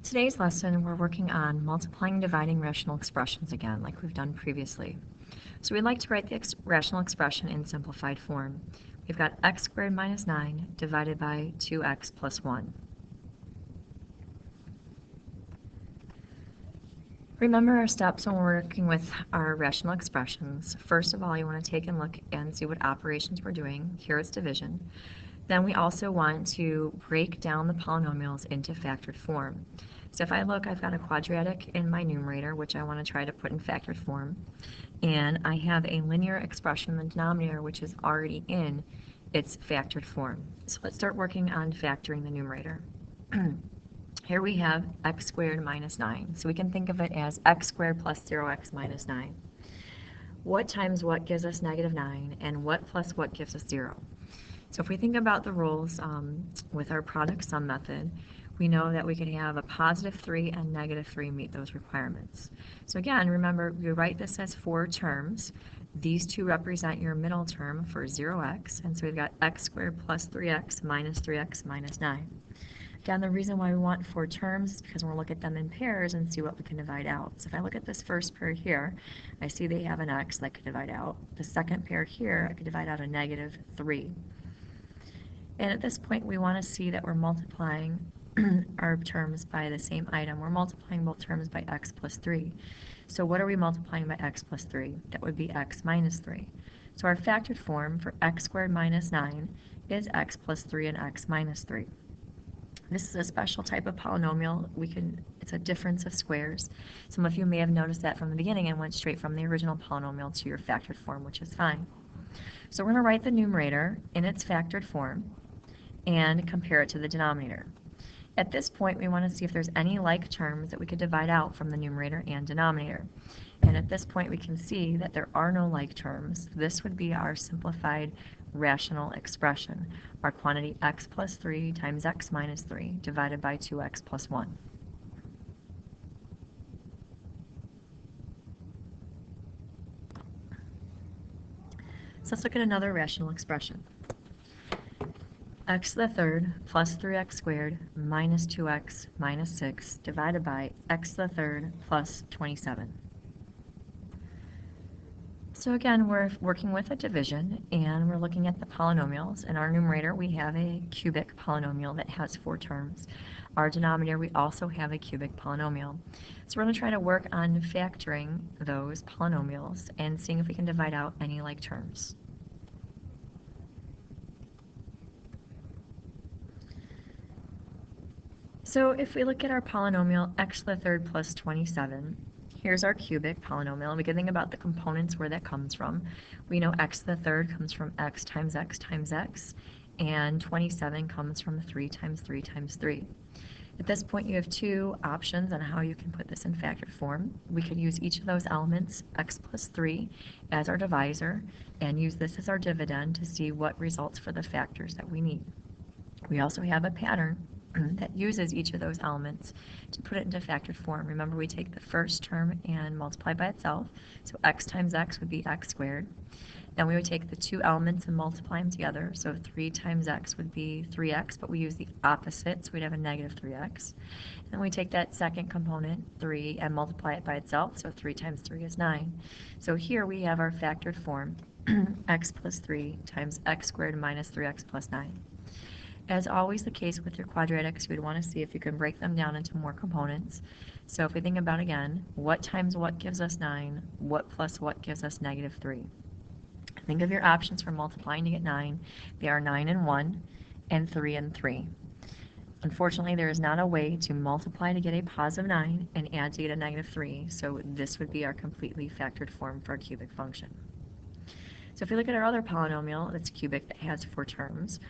Today's lesson, we're working on multiplying and dividing rational expressions again, like we've done previously. So we'd like to write the rational expression in simplified form. We've got x squared minus 9 divided by 2x plus 1. Remember our steps when we're working with our rational expressions. First of all, you want to take a look and see what operations we're doing. Here it's division. Then we also want to break down the polynomials into factored form. So if I look, I've got a quadratic in my numerator, which I want to try to put in factored form. And I have a linear expression in the denominator, which is already in its factored form. So let's start working on factoring the numerator. Here we have x squared minus 9. So we can think of it as x squared plus 0x minus 9. What times what gives us negative 9, and what plus what gives us 0? So if we think about the rules with our product sum method, we know that we could have a positive 3 and negative 3 meet those requirements. So again, remember, we write this as 4 terms. These two represent your middle term for 0x, and so we've got x squared plus 3x minus 9. Again, the reason why we want 4 terms is because we're going to look at them in pairs and see what we can divide out. So if I look at this first pair here, I see they have an x that could divide out. The second pair here, I could divide out a negative 3. And at this point, we want to see that we're multiplying our terms by the same item. We're multiplying both terms by x plus 3. So what are we multiplying by x plus 3? That would be x minus 3. So our factored form for x squared minus 9 is x plus 3 and x minus 3. This is a special type of polynomial. It's a difference of squares. Some of you may have noticed that from the beginning and went straight from the original polynomial to your factored form, which is fine. So we're going to write the numerator in its factored form and compare it to the denominator. At this point, we want to see if there's any like terms that we could divide out from the numerator and denominator. And at this point, we can see that there are no like terms. This would be our simplified rational expression, our quantity x plus 3 times x minus 3 divided by 2x plus 1. So let's look at another rational expression. X to the third plus 3x squared minus 2x minus 6 divided by x to the third plus 27. So again, we're working with a division, and we're looking at the polynomials. In our numerator, we have a cubic polynomial that has 4 terms. Our denominator, we also have a cubic polynomial. So we're going to try to work on factoring those polynomials and seeing if we can divide out any like terms. So if we look at our polynomial x to the third plus 27, here's our cubic polynomial. We can think about the components where that comes from. We know x to the third comes from x times x times x, and 27 comes from 3 times 3 times 3. At this point, you have 2 options on how you can put this in factored form. We could use each of those elements, x plus 3, as our divisor, and use this as our dividend to see what results for the factors that we need. We also have a pattern that uses each of those elements to put it into factored form. Remember, we take the first term and multiply by itself. So x times x would be x squared. Then we would take the 2 elements and multiply them together. So 3 times x would be 3x, but we use the opposite, so we'd have a negative 3x. Then we take that second component, 3, and multiply it by itself. So 3 times 3 is 9. So here we have our factored form, x plus 3 times x squared minus 3x plus 9. As always the case with your quadratics, you would want to see if you can break them down into more components. So if we think about again, what times what gives us 9, what plus what gives us negative 3. Think of your options for multiplying to get 9. They are 9 and 1, and 3 and 3. Unfortunately, there is not a way to multiply to get a positive 9 and add to get a negative 3, so this would be our completely factored form for a cubic function. So if we look at our other polynomial that's cubic that has 4 terms,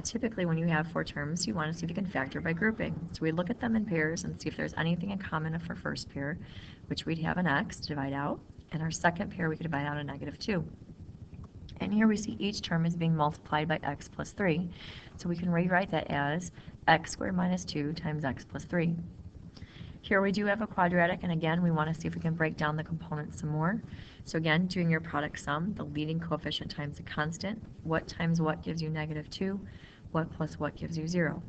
typically when you have 4 terms, you want to see if you can factor by grouping. So we look at them in pairs and see if there's anything in common for first pair, which we'd have an x to divide out, and our second pair we could divide out a negative 2. And here we see each term is being multiplied by x plus 3, so we can rewrite that as x squared minus 2 times x plus 3. Here we do have a quadratic, and again, we want to see if we can break down the components some more. So again, doing your product sum, the leading coefficient times the constant. What times what gives you negative 2? What plus what gives you 0?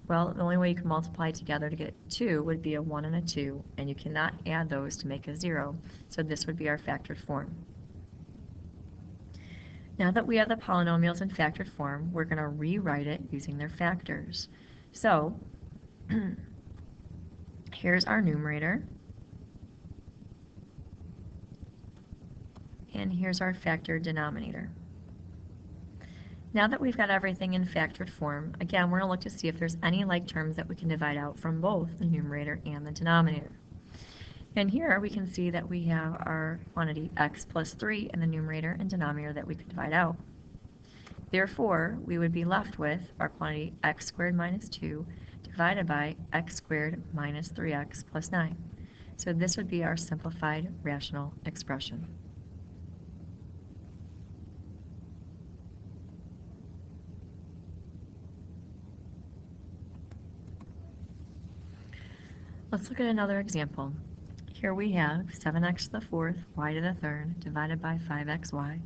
Well, the only way you can multiply together to get 2 would be a 1 and a 2, and you cannot add those to make a 0, so this would be our factored form. Now that we have the polynomials in factored form, we're going to rewrite it using their factors. So, here's our numerator, and here's our factored denominator. Now that we've got everything in factored form, again, we're going to look to see if there's any like terms that we can divide out from both the numerator and the denominator. And here we can see that we have our quantity x plus 3 in the numerator and denominator that we could divide out. Therefore, we would be left with our quantity x squared minus 2 divided by x squared minus 3x plus 9. So this would be our simplified rational expression. Let's look at another example. Here we have 7x to the 4th, y to the 3rd, divided by 5xy,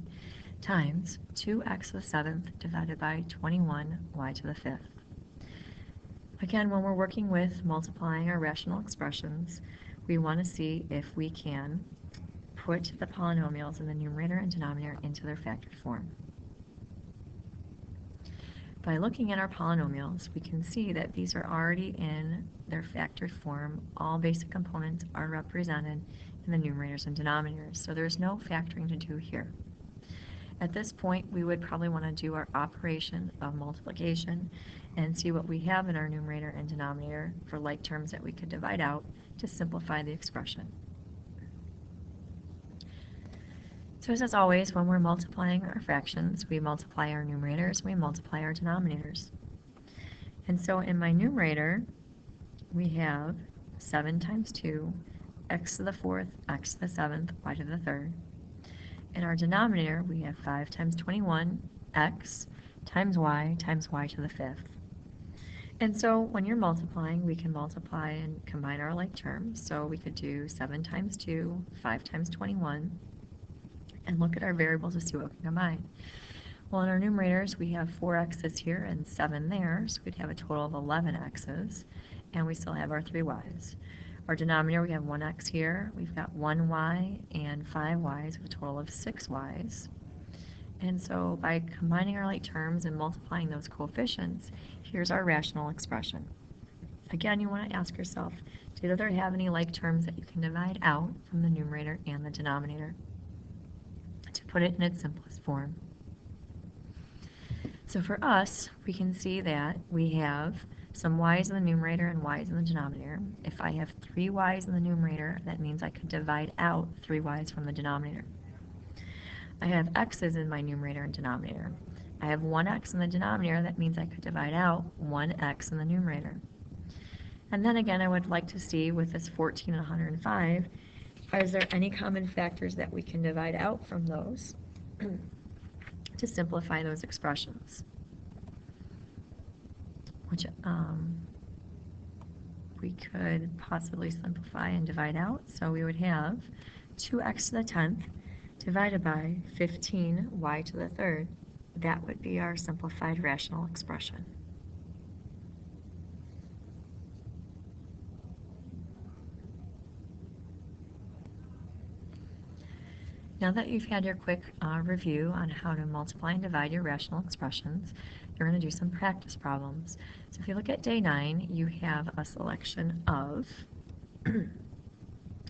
times 2x to the 7th, divided by 21y to the 5th. Again, when we're working with multiplying our rational expressions, we want to see if we can put the polynomials in the numerator and denominator into their factored form. By looking at our polynomials, we can see that these are already in their factored form. All basic components are represented in the numerators and denominators, so there's no factoring to do here. At this point, we would probably want to do our operation of multiplication and see what we have in our numerator and denominator for like terms that we could divide out to simplify the expression. So as always, when we're multiplying our fractions, we multiply our numerators, we multiply our denominators. And so in my numerator, we have 7 times 2, x to the 4th, x to the 7th, y to the 3rd. In our denominator, we have 5 times 21, x times y to the 5th. And so when you're multiplying, we can multiply and combine our like terms. So we could do 7 times 2, 5 times 21, and look at our variables to see what we can combine. Well, in our numerators, we have 4 x's here and 7 there, so we'd have a total of 11 x's, and we still have our 3 y's. Our denominator, we have 1 x here, we've got 1 y and 5 y's, with a total of 6 y's. And so by combining our like terms and multiplying those coefficients, here's our rational expression. Again, you want to ask yourself, do there have any like terms that you can divide out from the numerator and the denominator to put it in its simplest form? So for us, we can see that we have some y's in the numerator and y's in the denominator. If I have 3 y's in the numerator, that means I could divide out 3 y's from the denominator. I have x's in my numerator and denominator. I have 1 x in the denominator, that means I could divide out 1 x in the numerator. And then again, I would like to see with this 14 and 105, is there any common factors that we can divide out from those to simplify those expressions? Which we could possibly simplify and divide out. So we would have 2x to the 10th divided by 15y to the 3rd. That would be our simplified rational expression. Now that you've had your quick review on how to multiply and divide your rational expressions, you're going to do some practice problems. So if you look at day 9, you have a selection of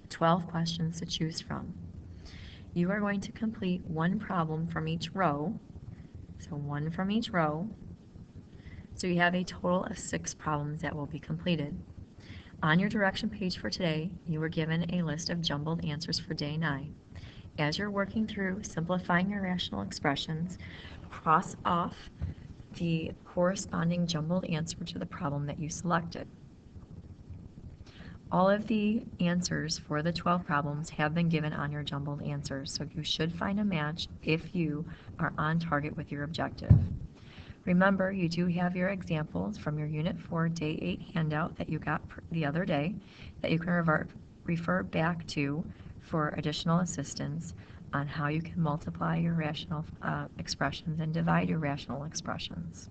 12 questions to choose from. You are going to complete one problem from each row, so one from each row. So you have a total of 6 problems that will be completed. On your direction page for today, you were given a list of jumbled answers for day 9. As you're working through simplifying your rational expressions, cross off the corresponding jumbled answer to the problem that you selected. All of the answers for the 12 problems have been given on your jumbled answers, so you should find a match if you are on target with your objective. Remember, you do have your examples from your Unit 4 Day 8 handout that you got the other day that you can refer back to for additional assistance on how you can multiply your rational expressions and divide your rational expressions.